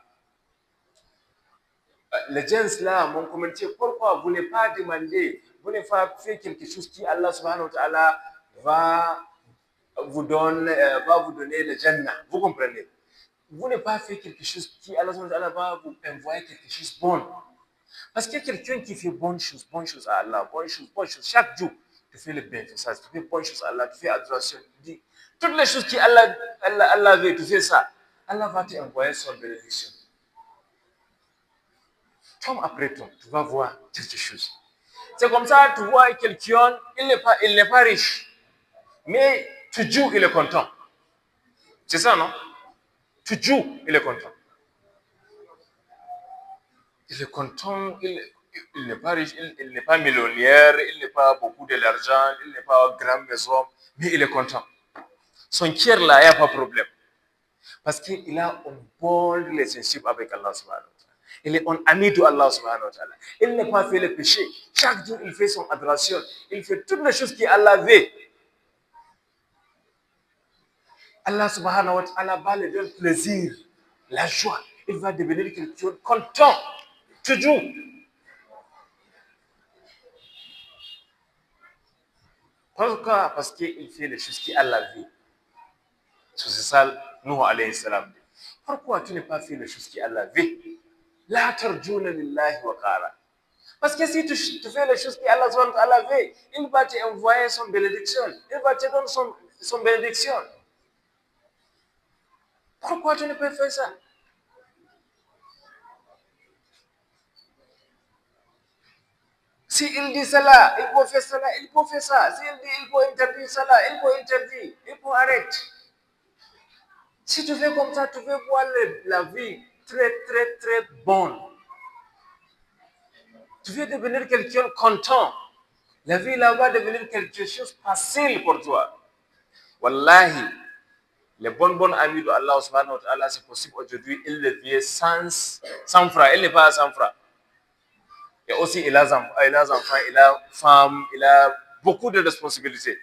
A: Les gens là m'ont commenté pourquoi vous n'avez pas demandé, vous n'avez pas fait quelque chose qui Allah subhanahu wa ta'ala va vous donner le Jannah. Vous comprenez? Vous n'avez pas fait quelque chose qui Allah subhanahu wa ta'ala va vous envoyer quelque chose de bon. Parce que quelqu'un qui fait bonne chose à Allah, bonne chose, chaque jour, tu fais le bien, tu fais bonne chose à Allah, tu fais adoration, tu dis toutes les choses qui Allah veut, tu fais ça. Allah va te envoyer son bénédiction. Tom après tom, tu vas voir quelque chose. C'est comme ça, tu vois quelqu'un, il n'est pas riche, mais tu joues, il est content. C'est ça, non? Tu joues, il est content. Il est content, il n'est pas riche, il n'est pas millionnaire, il n'est pas beaucoup de l'argent, il n'est pas grande maison, mais il est content. Son cœur là, il n'y a pas de problème. Parce qu'il a un bon relationship avec Allah subhanahu wa ta'ala. Il est un ami de Allah subhanahu wa ta'ala. Il n'a pas fait le péché. Chaque jour, il fait son adoration. Il fait toutes les choses qu'Allah veut. Allah subhanahu wa ta'ala va lui donner plaisir, la joie. Il va devenir quelqu'un content. Toujours. Pourquoi? Parce qu'il fait les choses qu'Allah veut. C'est ça, Nuh alayhi salam. Pourquoi tu n'as pas fait les choses qu'Allah veut? La tarjuna lillahi wa qara. Parce que si tu fais les choses qu'Allah veut, il va t'envoyer son bénédiction. Il va te donner son bénédiction. Pourquoi tu ne peux pas faire ça? Si il dit cela, il faut faire cela, il faut faire ça. Si il dit il faut interdire cela, il faut interdire, il faut arrêter. Si tu fais comme ça, tu vas voir la vie très, très, très bonne. Tu vas devenir quelqu'un content. La vie là va devenir quelque chose de facile pour toi. Wallahi, les bons amis de Allah subhanahu wa ta'ala, c'est possible aujourd'hui, il le vit sans francs. Il n'est pas à 100 francs. Et aussi, il a des enfants, il a femme, il a beaucoup de responsabilités.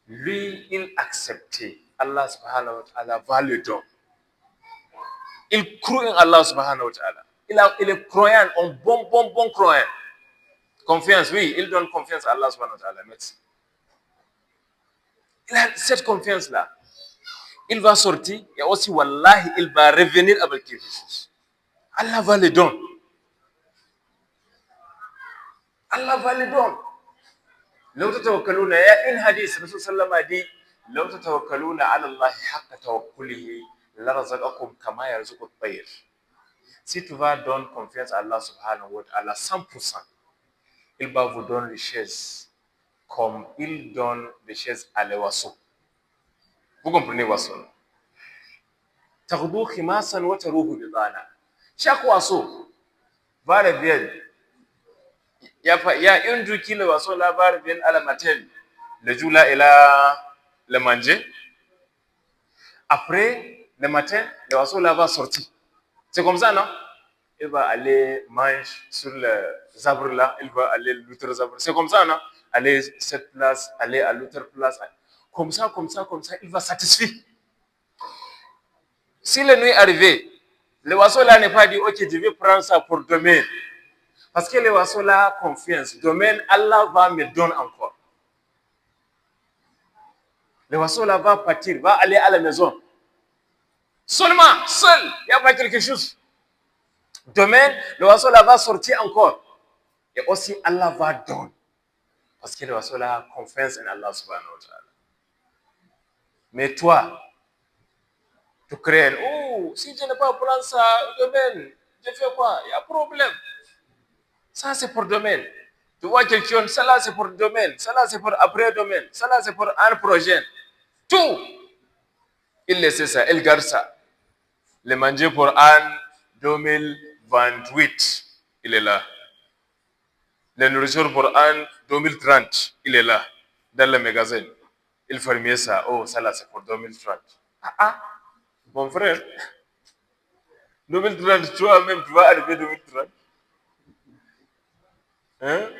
A: Lui, il acceptait. Allah subhanahu wa ta'ala va le donner. Il croit en Allah subhanahu wa ta'ala. Il est croyant, un bon croyant. Confiance, oui, il donne confiance à Allah subhanahu wa ta'ala. Merci. Il a cette confiance-là. Il va sortir et aussi, wallahi, il va revenir avec quelque chose. Allah va le donner. Allah va le donner. لو تتوكلون يا إن حديث الرسول صلى الله عليه وسلم دي لو تتوكلون على الله حق توكله لرزقكم كما يرزق الطير. Si tu vas donner confiance à Allah subhanahu wa ta'ala 100%, il va vous donner richesse comme il donne richesse à l'oiseau. Vous comprenez l'oiseau? تغدو خماسا وتروح بطانا. Chaque oiseau va revenir. Il y a une jour qui le oiseau là-bas revient à la matin. Le jour là, il a le manger. Après, le matin, le oiseau là va sortir. C'est comme ça, non? Il va aller manger sur les arbres là. Il va aller l'autre arbre. C'est comme ça, non? Aller cette place, aller à l'autre place. Comme ça, il va satisfaire. Si la nuit est arrivée, le oiseau là n'est pas dit, ok, je vais prendre ça pour demain. Parce que le oiseau là a confiance. Demain, Allah va me donner encore. Le oiseau là va partir, va aller à la maison. Seulement, seul, il n'y a pas quelque chose. Demain, le oiseau là va sortir encore. Et aussi, Allah va donner. Parce qu'il va sur la confiance en Allah subhanahu wa ta'ala. Mais toi, tu crains, oh, si je n'ai pas prendre ça domaine, je fais quoi? Il y a problème. Ça, c'est pour domaine. Tu vois quelqu'un, ça là, c'est pour domaine. Ça là, c'est pour après domaine. Ça là, c'est pour un projet. Tout. Il laisse ça, il garde ça. Le manger pour un 2028, il est là. Le nourriture pour un 2030, il est là. Dans le magasin. Il fermait ça. Oh, ça là, c'est pour 2030. Ah, mon frère. 2030, toi-même, tu vas arriver 2030. Hein?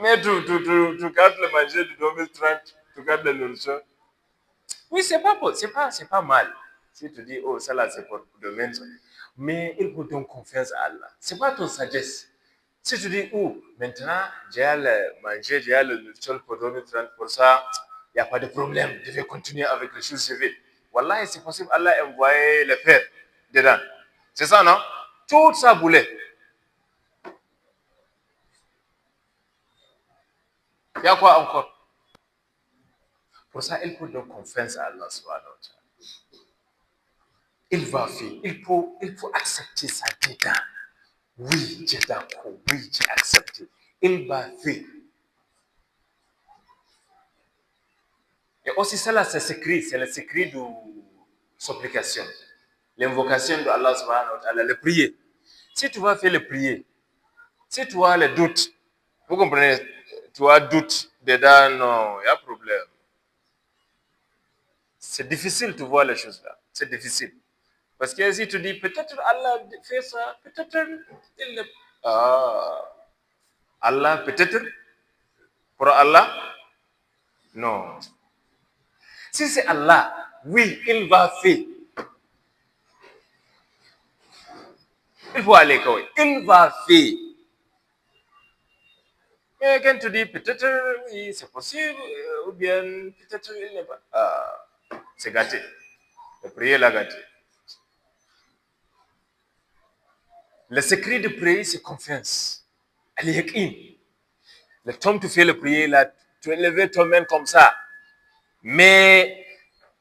A: Mais tu gardes le manger de 2030, tu gardes le nourriture. Oui, c'est pas mal. Si tu dis, oh, ça là, c'est pour demain. Mais il faut donc confiance à Allah. C'est pas ton sagesse. Si tu dis, oh, maintenant, j'ai le manger, j'ai le nourriture pour 2030, pour ça, il n'y a pas de problème. Je vais continuer avec les choses civiles. Wallah, c'est possible, Allah a envoyé le père dedans. C'est ça, non? Tout ça voulait. Il y a quoi encore? Pour ça, il faut donc confiance à Allah subhanahu wa ta'ala. Il va faire. Il faut accepter ça dedans. Oui, j'ai d'accord. Oui, j'ai accepté. Il va faire. Et aussi, cela, c'est secret. C'est le secret de supplication. L'invocation de Allah subhanahu wa ta'ala, le prier. Si tu vas faire le prier, si tu as le doute, vous comprenez, tu as doute dedans, non, il y a problème. C'est difficile de voir les choses là. C'est difficile. Parce que si tu dis, peut-être Allah fait ça, peut-être il ne... Ah, Allah, peut-être, pour Allah, non. Si c'est Allah, oui, il va faire. Il faut aller quand il va faire. Mais quand tu dis, peut-être, oui, c'est possible, ou bien, peut-être, il n'est pas. Ah, c'est gâté. La prière l'a gâté. Le secret de prier, c'est confiance. Al-yaqin. Le temps tu fais le prière, là, tu élèves toi-même comme ça. Mais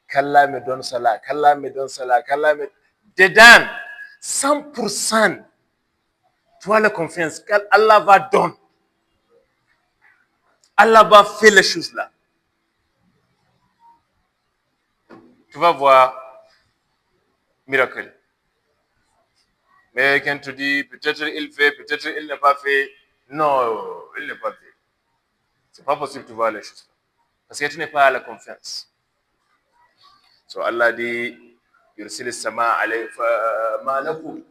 A: qu'Allah me donne cela, qu'Allah me donne cela, qu'Allah me... Dedans, 100%, tu as la confiance qu'Allah va donner. Allah va faire les choses là. Tu vas voir miracle. Mais quand tu dis peut-être il fait, peut-être il n'a pas fait, non, il n'a pas fait. C'est pas possible de voir les choses là. Parce que tu n'es pas à la confiance. So Allah dit, يرسل السماء عليه فما لكم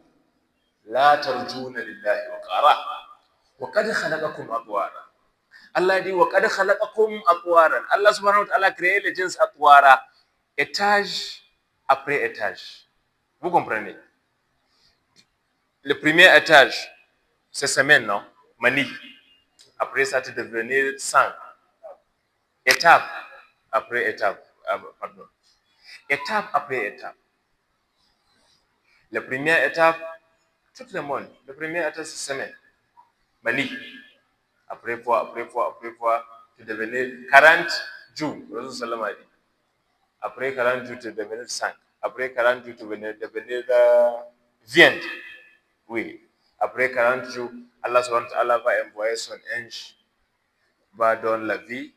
A: لا ترجون لله وقارا وقد خلقكم أطوارا. Allah dit, وقد خلقكم أطوارا. Allah subhanahu wa ta'ala a créé les gens atwara, étage après étage. Vous comprenez? Le premier étage, c'est semaine, non? Mani. Après ça, tu devenir sang. Étape après étape. Pardon. Étape après étape. La première étape, tout le monde. La première étape, c'est semaine. Mani. Après fois, tu devenir 40 jours. Rasul a dit. Après 40 jours, tu devenir 5. Après 40 jours, tu devenir viande. Oui. Après 40 jours, Allah subhanahu wa ta'ala va envoyer son ange, va donner la vie.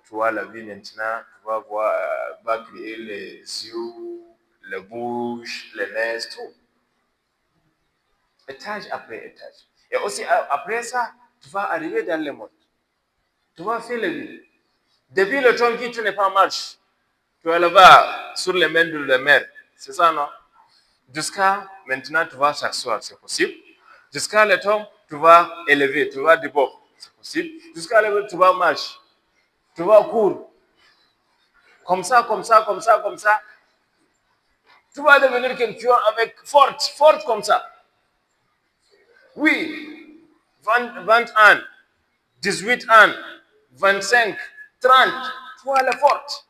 A: Tu vois la vie maintenant, tu vas voir, va créer les yeux, la bouche, les nez, tout. Étage après étage. Et aussi, après ça, tu vas arriver dans le monde. Tu vas faire le vie. Depuis le temps que tu n'es pas en marche, tu es là-bas, sur les mains de la mer. C'est ça, non? Jusqu'à maintenant, tu vas s'asseoir, c'est possible. Jusqu'à le temps, tu vas élever, tu vas débord, c'est possible. Jusqu'à le temps, tu vas marcher, tu vas courir. Comme ça, comme ça, comme ça, comme ça. Tu vas devenir quelqu'un avec forte comme ça. Oui, 20 ans, 18 ans, 25, 30, tu vas aller forte.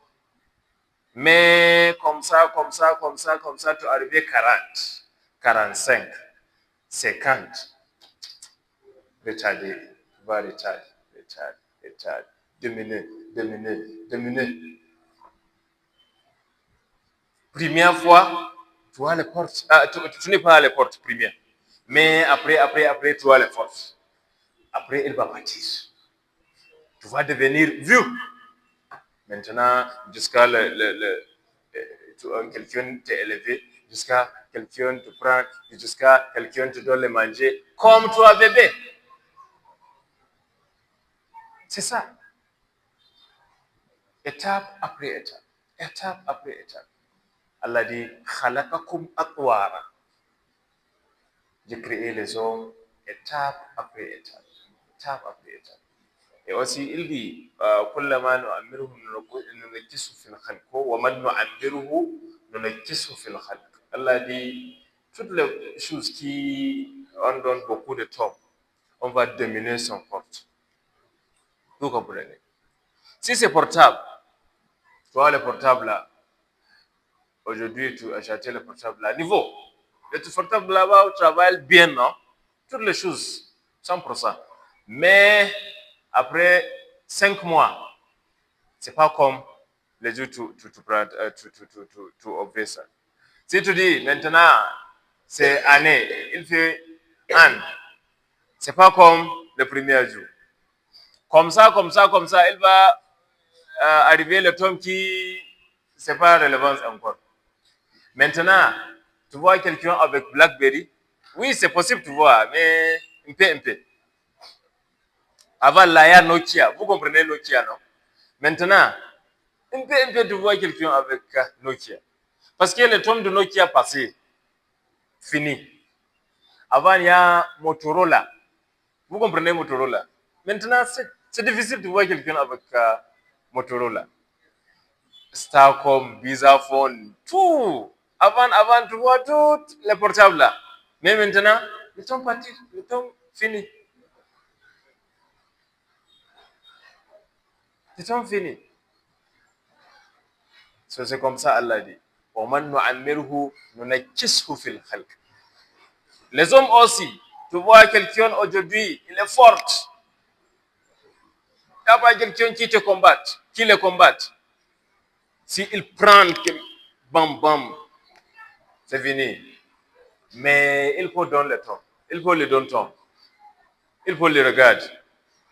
A: Mais comme ça, comme ça, comme ça, comme ça, tu arrives 40, 45, 50. retarder, tu vas retarder, 2 minutes, 2 minutes, 2 minutes. Première fois, tu as les portes, tu n'es pas à les portes première, mais après, tu as les forces. Après, il va partir. Tu vas devenir vieux. Maintenant, jusqu'à quelqu'un t'est élevé, jusqu'à quelqu'un te prend, jusqu'à quelqu'un te donne le manger, comme toi, bébé. C'est ça. Étape après étape. Étape après étape. Allah dit, khalaqakum atwara. J'ai créé les hommes étape après étape. Étape après étape. Et aussi, il dit, كلما نعمره ننكسه في الخلق ومن نعمره ننكسه في الخلق. Allah dit, toutes les choses qui on donne beaucoup de temps, on va dominer son porte. Vous comprenez? Si c'est portable, tu vois le portable là, aujourd'hui tu as acheté le portable là, niveau, le portable là-bas où tu travailles bien, non? Toutes les choses, 100%. Mais après 5 mois, c'est pas comme les jours tu observes ça. Si tu dis maintenant, c'est année, il fait an, c'est pas comme le premier jour. Comme ça, il va arriver le temps qui c'est pas relevant encore. Maintenant, tu vois quelqu'un avec BlackBerry, oui, c'est possible, tu vois, mais un peu. Avant, là, il y a Nokia. Vous comprenez Nokia, non? Maintenant, un peu, tu vois quelqu'un avec Nokia. Parce que le temps de Nokia passé, fini. Avant, il y a Motorola. Vous comprenez Motorola? Maintenant, c'est difficile de voir quelqu'un avec Motorola. Starcom, Bisaphone, tout. Avant, tu vois tout les portables là. Mais maintenant, le temps parti, le temps fini. Le temps fini. C'est comme ça, Allah dit. Les hommes aussi, tu vois quelqu'un aujourd'hui, il est fort. Il n'y a pas quelqu'un qui te combatte, qui le combatte. S'il prend, bam, bam, c'est fini. Mais il faut donner le temps. Il faut le donner le temps. Il faut le regarder.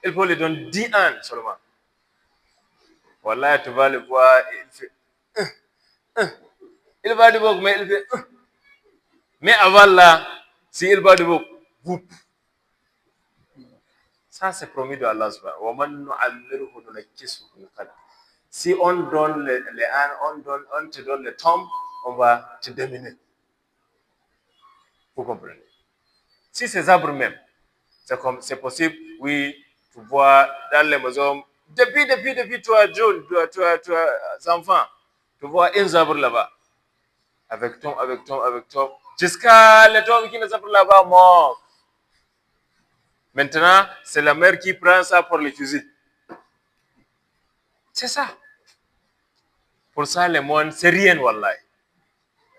A: Il faut le donner 10 ans seulement. Voilà, tu vas le voir, il fait. Il va de beaucoup, mais il fait. Mais avant là, s'il va de beaucoup, ça c'est promis de Allah. Si on donne les ânes, on te donne le temps, on va te dominer. Vous comprenez? Si ces arbres même, c'est possible, oui, tu vois dans les maisons, depuis toi, jeune, toi, enfant, tu vois un arbre là-bas, avec toi, jusqu'à le temps qui ne s'appelle là-bas mort. Maintenant, c'est la mère qui prend ça pour le cuisine. C'est ça. Pour ça, le monde, c'est rien, wallahi.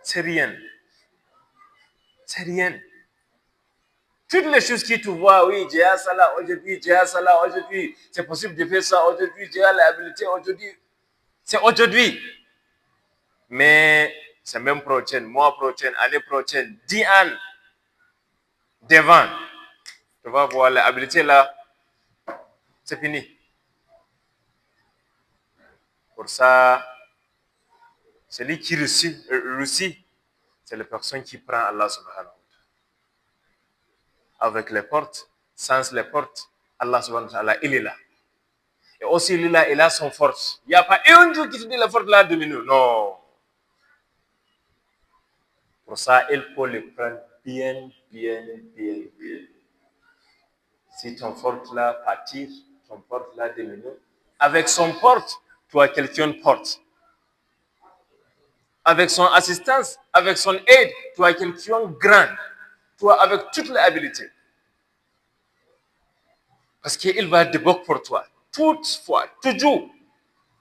A: C'est rien. C'est rien. Toutes les choses que tu vois, oui, j'ai ça là aujourd'hui, c'est possible de faire ça aujourd'hui, j'ai l'habilité aujourd'hui. C'est aujourd'hui. Mais c'est même prochaine, mois prochain, année prochaine, 10 ans devant. Tu vas voir l'habilité là, c'est fini. Pour ça, celui qui réussit, c'est la personne qui prend Allah subhanahu wa ta'ala. Avec les portes, sans les portes, Allah subhanahu wa ta'ala, il est là. Et aussi, il est là, il a son force. Il n'y a pas un jour qui te dit la force là domine. Non. Pour ça, il faut le prendre bien. Si ton force là partir, ton porte là domine. Avec son porte, tu as quelqu'un porte. Avec son assistance, avec son aide, tu as quelqu'un grand. Tu as avec toutes les habilités. Parce qu'il va débloquer pour toi. Toutefois, toujours,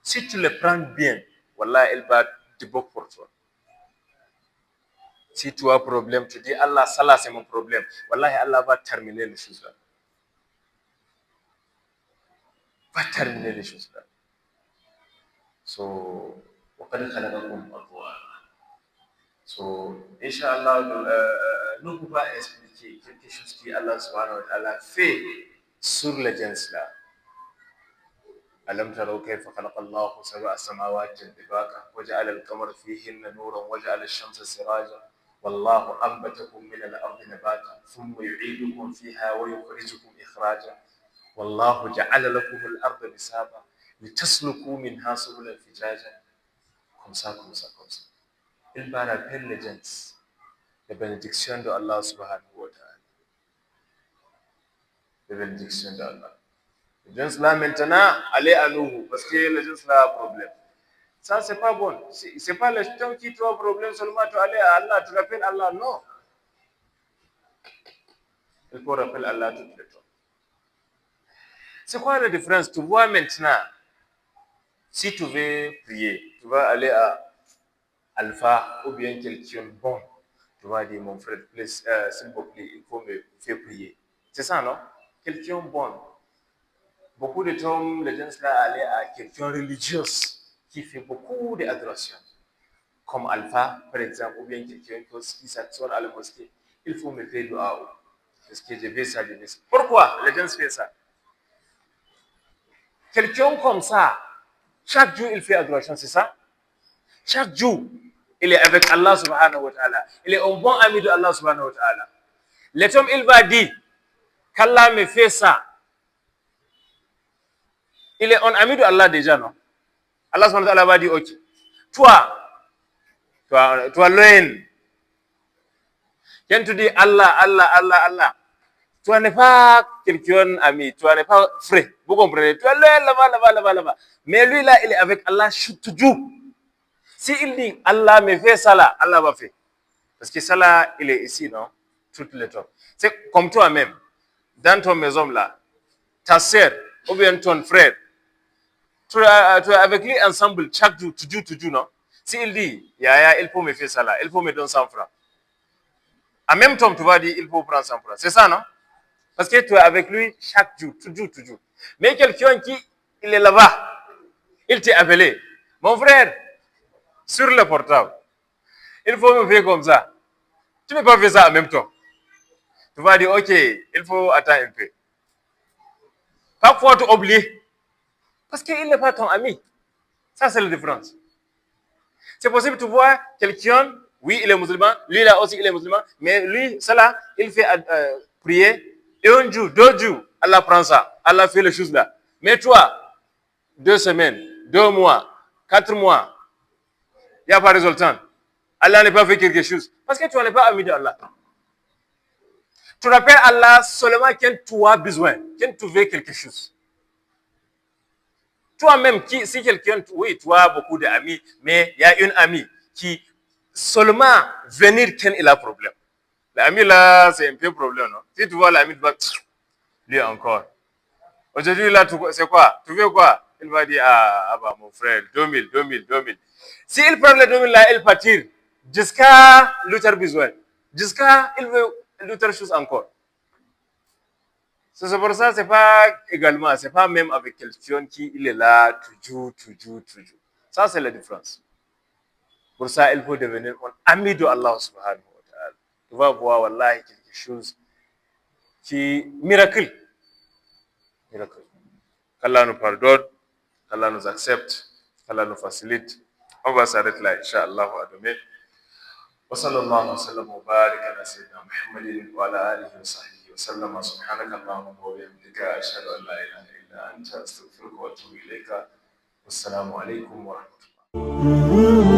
A: si tu le prends bien, voilà, il va débloquer pour toi. Si tu as un problème, tu dis Allah, ça là c'est mon problème. Wallahi, Allah va terminer les choses là. pas terminer les choses là. So, وَقَدْ خَلَقَكُمْ أَطْوَارًا. So, Inch'Allah, nous ne pouvons pas expliquer quelque chose qui Allah subhanahu wa ta'ala fait sur les gens là. ألم تروا كيف خلق الله سبع سماوات طباقا وجعل القمر فيهن نورا وجعل الشمس سراجا والله أنبتكم من الأرض نباتا ثم يعيدكم فيها ويخرجكم إخراجا والله جعل لكم الأرض بساطا لتسلكوا منها سبلا فجاجا. Comme ça, comme ça, comme ça. Il va rappeler les gens, les bénédictions de Allah subhanahu wa ta'ala. Les bénédictions d'Allah. Les gens là maintenant, allez à nous, parce que les gens là ont un problème. Ça, c'est pas bon. C'est pas le temps qui trouve un problème seulement, tu aller à Allah, tu rappelles Allah, non. Il faut rappeler Allah tout le temps. C'est quoi la différence? Tu vois maintenant, si tu veux prier, tu vas aller à Alpha ou bien quelqu'un bon. Tu vas dire, mon frère, s'il vous plaît, il faut me faire prier. C'est ça, non? Quelqu'un bon. Beaucoup de temps, les gens là allaient à quelqu'un religieux qui fait beaucoup d'adoration. Comme Alpha, par exemple, ou bien quelqu'un qui s'assoit à la mosquée. Il faut me faire dua. Parce que je vais ça, je vais ça. Pourquoi les gens font ça? Quelqu'un comme ça, chaque jour, il fait adoration, c'est ça? Chaque jour, il est avec Allah subhanahu wa ta'ala. Il est un bon ami de Allah subhanahu wa ta'ala. L'homme, il va dire qu'Allah me fait ça. Il est un ami de Allah déjà, non? Allah subhanahu wa ta'ala va dire, ok. Toi, loin. Quand tu dis Allah, Allah, Allah, Allah, tu n'es pas quelqu'un ami, tu n'es pas frère. Vous comprenez? Tu es là-bas. Mais lui, là, il est avec Allah toujours. Si il dit Allah me fait ça là, Allah va faire. Parce que ça là, il est ici, non? Tout le temps. C'est comme toi-même. Dans ton maison là, ta sœur ou bien ton frère, tu es avec lui ensemble chaque jour, toujours, non? Si il dit, Yaya, il faut me faire ça là, il faut me donner 100 francs. En même temps, tu vas dire, il faut prendre 100 francs. C'est ça, non? Parce que tu es avec lui chaque jour, toujours. Mais quelqu'un qui, il est là-bas, il t'a appelé. Mon frère, sur le portable, il faut me faire comme ça. Tu ne peux pas faire ça en même temps. Tu vas dire, ok, il faut attendre un peu. Parfois, tu oublies. Parce qu'il n'est pas ton ami. Ça, c'est la différence. C'est possible, tu vois quelqu'un, oui, il est musulman, lui là aussi, il est musulman, mais lui, cela, il fait prier, et un jour, 2 jours, Allah prend ça, Allah fait les choses là. Mais toi, 2 semaines, 2 mois, 4 mois, il n'y a pas de résultat. Allah n'a pas fait quelque chose. Parce que tu n'es pas ami d'Allah. Tu rappelles Allah seulement quand tu as besoin, quand tu veux quelque chose. Toi-même, si quelqu'un, oui, tu as beaucoup d'amis, mais il y a une amie qui seulement venir quand il a problème. L'ami là, c'est un peu problème, non? Si tu vois l'ami, tu vas, lui encore. Aujourd'hui, là, c'est quoi? Tu veux quoi? Il va dire, bah, mon frère, 2000. S'il prend les 2000 là, il partir jusqu'à l'autre besoin. Jusqu'à, il veut l'autre chose encore. C'est pour ça, c'est pas également, c'est pas même avec quelqu'un qui il est là toujours. Ça, c'est la différence. Pour ça, il faut devenir un ami de Allah subhanahu wa ta'ala. Tu vas voir, wallahi, quelque chose qui miracle. Qu'Allah nous pardonne, qu'Allah nous accepte, qu'Allah nous facilite. On va s'arrêter là, Inch'Allah, à demain. وصلى الله وسلم وبارك على سيدنا محمد وعلى اله وصحبه وسلم سبحانك اللهم وبحمدك اشهد ان لا اله الا انت استغفرك واتوب اليك والسلام عليكم ورحمه الله